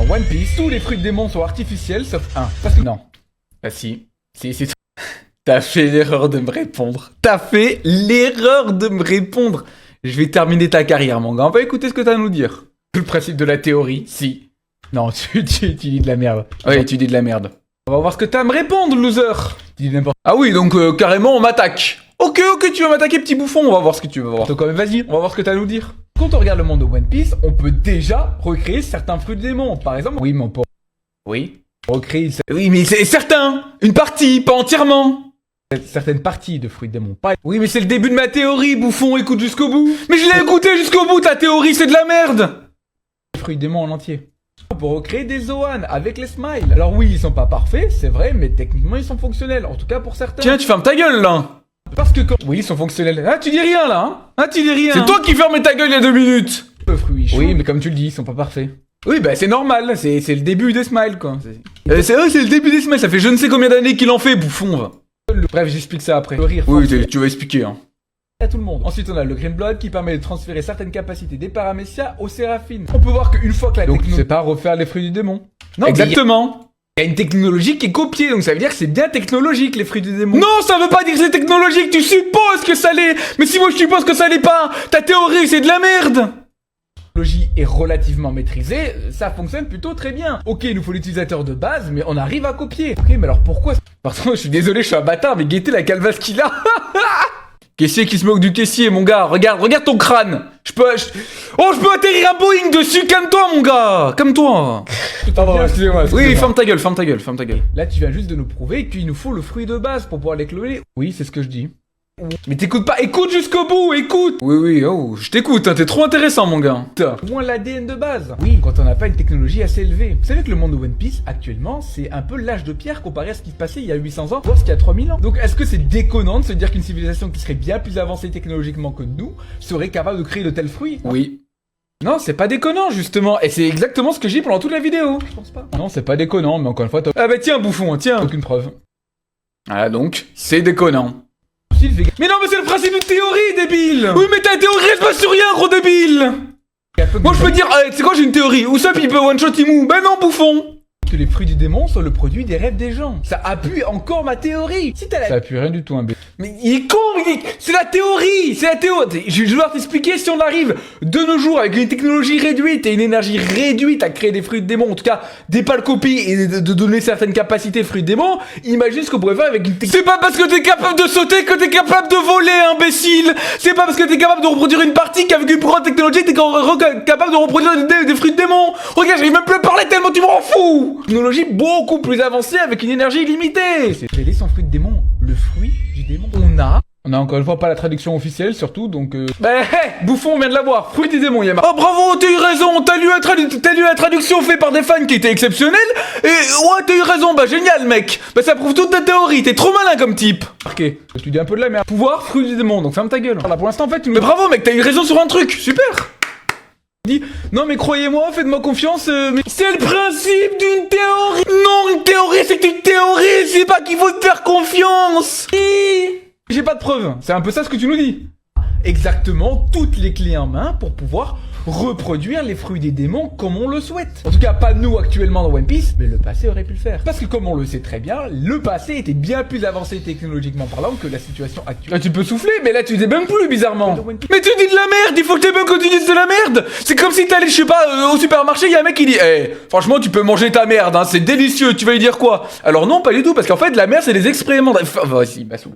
Dans One Piece, tous les fruits de démon sont artificiels sauf un. Parce que non. Ah si. Si. T'as fait l'erreur de me répondre. T'as fait l'erreur de me répondre. Je vais terminer ta carrière, mon gars. On va écouter ce que t'as à nous dire. Le principe de la théorie, si. Non, tu dis de la merde. Oui, tu dis de la merde. On va voir ce que t'as à me répondre, loser. Tu dis n'importe. Ah oui, donc carrément, on m'attaque. Ok, tu vas m'attaquer, petit bouffon. On va voir ce que tu vas voir. Donc, vas-y, on va voir ce que t'as à nous dire. Quand on regarde le monde de One Piece, on peut déjà recréer certains fruits de démon. Par exemple, oui, mon pauvre. Oui. Recréer. Oui, mais c'est certain. Une partie, pas entièrement. Certaines parties de fruits de démon. Pas... Oui, mais c'est le début de ma théorie, bouffon. Écoute jusqu'au bout. Mais je l'ai écouté jusqu'au bout. Ta théorie, c'est de la merde. Les fruits de démon en entier. On peut recréer des Zoan avec les smiles. Alors oui, ils sont pas parfaits, c'est vrai, mais techniquement ils sont fonctionnels. En tout cas pour certains. Tiens, tu fermes ta gueule là. Parce que quand... Oui, ils sont fonctionnels. Ah, tu dis rien là, hein. Ah, tu dis rien. C'est toi qui fermes ta gueule il y a 2 minutes. Le fruit chaud. Oui, mais comme tu le dis, ils sont pas parfaits. Oui, bah c'est normal, c'est le début des smiles quoi. C'est vrai, c'est le début des smiles, ça fait je ne sais combien d'années qu'il en fait, bouffon va. Bref, j'explique ça après. Le rire. Oui, tu vas expliquer hein. À tout le monde. Ensuite, on a le Green Blood qui permet de transférer certaines capacités des Paramecia aux Séraphines. On peut voir qu'une fois que la technologie... Donc, c'est pas refaire les fruits du démon. Non, exactement. Il y a une technologie qui est copiée, donc ça veut dire que c'est bien technologique, les fruits du démon. Non, ça veut pas dire que c'est technologique, tu supposes que ça l'est. Mais si moi je suppose que ça l'est pas, ta théorie c'est de la merde. La technologie est relativement maîtrisée, ça fonctionne plutôt très bien. Ok, il nous faut l'utilisateur de base, mais on arrive à copier. Ok, mais alors pourquoi... Pardon, je suis désolé, je suis un bâtard, mais guettez la calvasse qu'il a. Caissier qui se moque du caissier, mon gars. Regarde ton crâne. Je peux atterrir un Boeing dessus. Calme-toi, mon gars. Calme-toi. Pardon, excusez-moi. Oui, ferme ta gueule. Là, tu viens juste de nous prouver qu'il nous faut le fruit de base pour pouvoir les cloner. Oui, c'est ce que je dis. Mais t'écoutes pas, écoute jusqu'au bout, écoute. Oui, oh, je t'écoute, hein, t'es trop intéressant, mon gars. Moins l'ADN de base. Oui, quand on n'a pas une technologie assez élevée. Vous savez que le monde de One Piece, actuellement, c'est un peu l'âge de pierre comparé à ce qui se passait il y a 800 ans, voire ce qu'il y a 3000 ans. Donc, est-ce que c'est déconnant de se dire qu'une civilisation qui serait bien plus avancée technologiquement que nous, serait capable de créer de tels fruits? Oui. Non, c'est pas déconnant, justement. Et c'est exactement ce que j'ai dit pendant toute la vidéo. Je pense pas. Non, c'est pas déconnant, mais encore une fois, ah bah tiens, bouffon, tiens. Aucune preuve. Voilà, donc, c'est déconnant. Mais non, mais c'est le principe de théorie, débile. Oui, mais ta théorie reste pas sur rien, gros débile. Moi, je peux dire, c'est quoi, j'ai une théorie. Usopp, il peut one-shot Imu. Ben non, bouffon. Que les fruits du démon sont le produit des rêves des gens. Ça appuie encore ma théorie. Si t'as la... Ça appuie rien du tout, un bébé. Mais il est con, c'est la théorie. C'est la théorie. Je vais devoir t'expliquer si on arrive de nos jours avec une technologie réduite et une énergie réduite à créer des fruits de démon, en tout cas des pâles copies et de donner certaines capacités fruits de démon. Imagine ce qu'on pourrait faire avec une technologie. C'est pas parce que t'es capable de sauter que t'es capable de voler, imbécile. C'est pas parce que t'es capable de reproduire une partie qu'avec une grande technologie t'es capable de reproduire des fruits de démon. Regarde, j'arrive même plus à parler tellement tu m'en fous. Technologie beaucoup plus avancée avec une énergie illimitée. C'est révélé son fruit de démon, le fruit du démon. On a encore une fois pas la traduction officielle surtout donc Bah bouffon on vient de l'avoir, fruit du démon Yama. Oh bravo, t'as eu raison, t'as lu la traduction faite par des fans qui était exceptionnelle. Et ouais t'as eu raison, bah génial mec. Bah ça prouve toute ta théorie, t'es trop malin comme type. Ok, tu dis un peu de la merde. Pouvoir, fruit du démon, donc ferme ta gueule. Là pour l'instant en fait tu nous... Mais bravo mec, t'as eu raison sur un truc, super. Dit, non mais croyez-moi, faites-moi confiance, mais... C'est le principe d'une théorie. Non, une théorie c'est une théorie, c'est pas qu'il faut te faire confiance. J'ai pas de preuves, c'est un peu ça ce que tu nous dis. Exactement toutes les clés en main pour pouvoir reproduire les fruits des démons comme on le souhaite. En tout cas pas nous actuellement dans One Piece, mais le passé aurait pu le faire. Parce que comme on le sait très bien, le passé était bien plus avancé technologiquement parlant que la situation actuelle. Là tu peux souffler, mais là tu dis même plus bizarrement. Mais tu dis de la merde, il faut que t'aies bien que tu dises de la merde. C'est comme si t'allais, je sais pas, au supermarché, il y a un mec qui dit franchement tu peux manger ta merde, hein, c'est délicieux, tu vas lui dire quoi? Alors non, pas du tout, parce qu'en fait la merde c'est des expériments. Vas-y, bah saoulé.